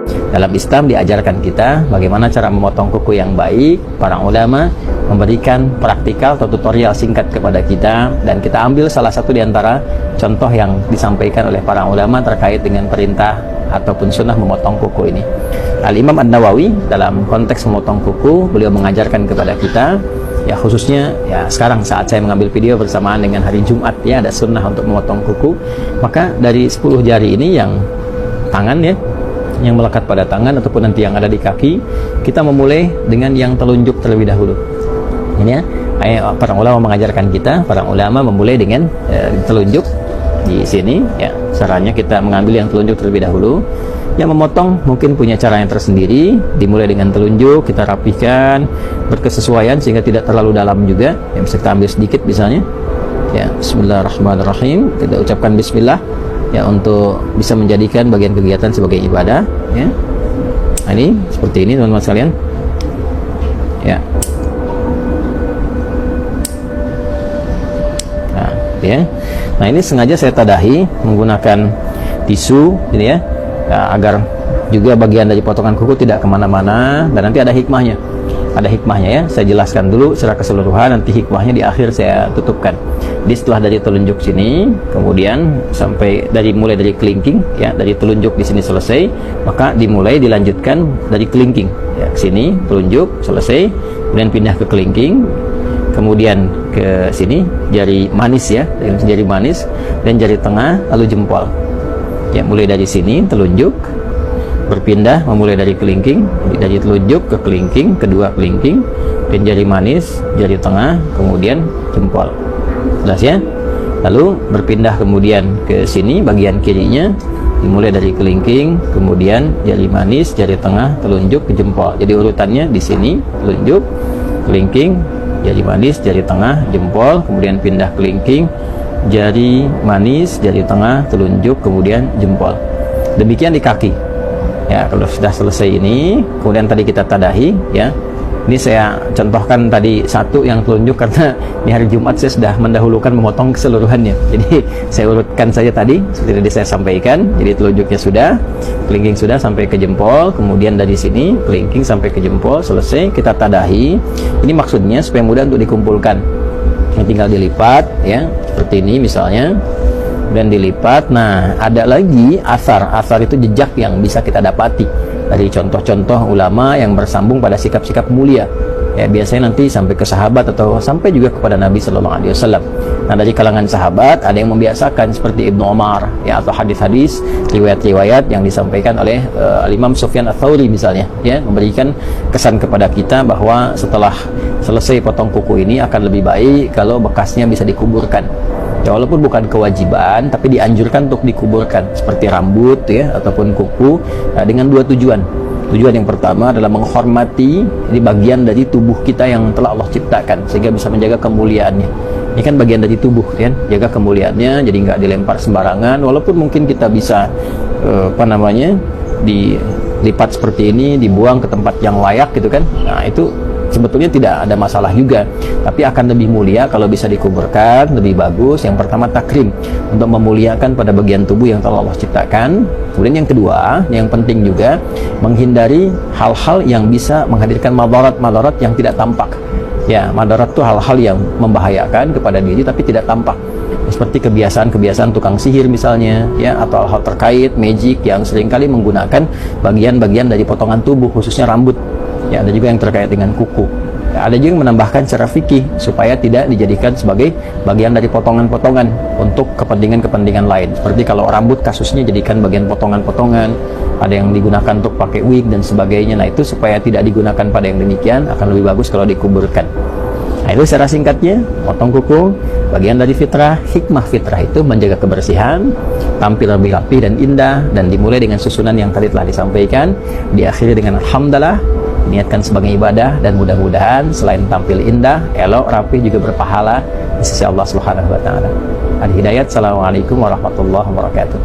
Dalam Islam diajarkan kita bagaimana cara memotong kuku yang baik. Para ulama memberikan praktikal atau tutorial singkat kepada kita, dan kita ambil salah satu di antara contoh yang disampaikan oleh para ulama terkait dengan perintah ataupun sunnah memotong kuku ini. Al-Imam An-Nawawi dalam konteks memotong kuku, beliau mengajarkan kepada kita, ya khususnya ya sekarang saat saya mengambil video bersamaan dengan hari Jumat, ya ada sunnah untuk memotong kuku. Maka dari 10 jari ini yang tangan, ya yang melekat pada tangan ataupun nanti yang ada di kaki, kita memulai dengan yang telunjuk terlebih dahulu. Ini ya, para ulama mengajarkan kita, para ulama memulai dengan telunjuk di sini, ya caranya kita mengambil yang telunjuk terlebih dahulu. Yang memotong mungkin punya cara yang tersendiri, dimulai dengan telunjuk, kita rapihkan berkesesuaian sehingga tidak terlalu dalam juga, ya bisa kita ambil sedikit misalnya, ya bismillahirrahmanirrahim, kita ucapkan bismillah, ya untuk bisa menjadikan bagian kegiatan sebagai ibadah, ya. Nah, ini seperti ini teman-teman sekalian, ya. Nah, ya. Nah, ini sengaja saya tadahi menggunakan tisu, ini ya, agar juga bagian dari potongan kuku tidak kemana-mana, dan nanti ada hikmahnya. Ada hikmahnya, ya. Saya jelaskan dulu secara keseluruhan, nanti hikmahnya di akhir saya tutupkan. Jadi setelah dari telunjuk sini, kemudian sampai mulai dari kelingking, ya dari telunjuk di sini selesai, maka dimulai dilanjutkan dari kelingking, ya ke sini telunjuk selesai, kemudian pindah ke kelingking, kemudian ke sini jari manis, ya jari manis, dan jari tengah, lalu jempol. Ya mulai dari sini telunjuk, berpindah memulai dari kelingking, dari telunjuk ke kelingking, kedua kelingking, dan jari manis, jari tengah, kemudian jempol. Jelas ya? Lalu berpindah kemudian ke sini bagian kirinya, dimulai dari kelingking, kemudian jari manis, jari tengah, telunjuk ke jempol. Jadi urutannya di sini telunjuk, kelingking, jari manis, jari tengah, jempol, kemudian pindah kelingking, jari manis, jari tengah, telunjuk, kemudian jempol. Demikian di kaki. Ya, kalau sudah selesai ini, kemudian tadi kita tadahi, ya. Ini saya contohkan tadi satu yang telunjuk karena di hari Jumat saya sudah mendahulukan memotong keseluruhannya. Jadi saya urutkan saja tadi seperti tadi saya sampaikan. Jadi telunjuknya sudah, kelingking sudah sampai ke jempol, kemudian dari sini kelingking sampai ke jempol, selesai kita tadahi. Ini maksudnya supaya mudah untuk dikumpulkan. Ini tinggal dilipat, ya seperti ini misalnya, dan dilipat. Nah, ada lagi asar itu jejak yang bisa kita dapati dari contoh-contoh ulama yang bersambung pada sikap-sikap mulia, ya biasanya nanti sampai ke sahabat atau sampai juga kepada Nabi Sallallahu Alaihi Wasallam. Nah, dari kalangan sahabat ada yang membiasakan seperti Ibnu Umar, ya atau hadis-hadis riwayat-riwayat yang disampaikan oleh Imam Sufyan Ats-Tsauri misalnya, ya memberikan kesan kepada kita bahwa setelah selesai potong kuku ini akan lebih baik kalau bekasnya bisa dikuburkan. Ya, walaupun bukan kewajiban, tapi dianjurkan untuk dikuburkan seperti rambut, ya ataupun kuku, dengan dua tujuan. Tujuan yang pertama adalah menghormati ini bagian dari tubuh kita yang telah Allah ciptakan sehingga bisa menjaga kemuliaannya. Ini kan bagian dari tubuh, kan, jaga kemuliaannya, jadi nggak dilempar sembarangan. Walaupun mungkin kita bisa dilipat seperti ini, dibuang ke tempat yang layak, gitu kan. Nah, itu sebetulnya tidak ada masalah juga, tapi akan lebih mulia kalau bisa dikuburkan, lebih bagus. Yang pertama takrim, untuk memuliakan pada bagian tubuh yang telah Allah ciptakan. Kemudian yang kedua, yang penting juga menghindari hal-hal yang bisa menghadirkan madarat yang tidak tampak. Ya, madarat itu hal-hal yang membahayakan kepada diri tapi tidak tampak. Seperti kebiasaan-kebiasaan tukang sihir misalnya, ya atau hal-hal terkait magic yang seringkali menggunakan bagian-bagian dari potongan tubuh, khususnya rambut. Ya, ada juga yang terkait dengan kuku. Ya, ada juga yang menambahkan secara fikih supaya tidak dijadikan sebagai bagian dari potongan-potongan untuk kepentingan-kepentingan lain. Seperti kalau rambut kasusnya jadikan bagian potongan-potongan, ada yang digunakan untuk pakai wig dan sebagainya. Nah, itu supaya tidak digunakan pada yang demikian, akan lebih bagus kalau dikuburkan. Nah, itu secara singkatnya, potong kuku bagian dari fitrah. Hikmah fitrah itu menjaga kebersihan, tampil lebih rapi dan indah, dan dimulai dengan susunan yang tadi telah disampaikan, diakhiri dengan alhamdulillah, niatkan sebagai ibadah, dan mudah-mudahan selain tampil indah, elok, rapi, juga berpahala di sisi Allah Subhanahu wa taala. Al-Hidayat. Assalamualaikum warahmatullahi wabarakatuh.